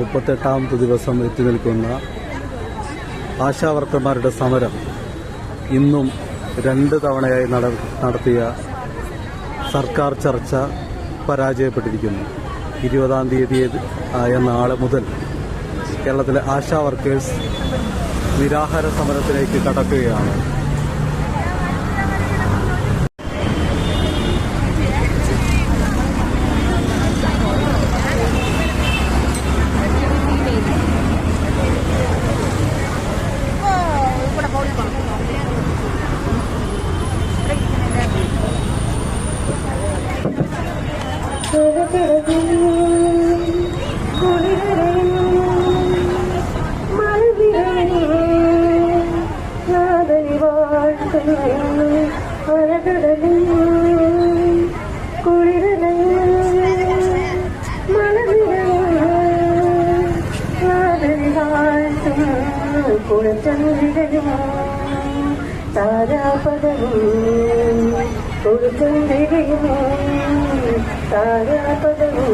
38ാമത്തെ ദിവസം എത്തി നിൽക്കുന്ന ആശാവർക്കർമാരുടെ സമരം ഇന്നും 2 തവണയായി നടത്തിയ സർക്കാർ ചർച്ച പരാജയപ്പെട്ടിരിക്കുന്നു. 20-ാം തീയതി ആയ നാളെ മുതൽ കേരളത്തിലെ ആശാ വർക്കേഴ്സ് നിരാഹാര സമരത്തിലേക്ക് കടക്കുകയാണ്. താരാപദവും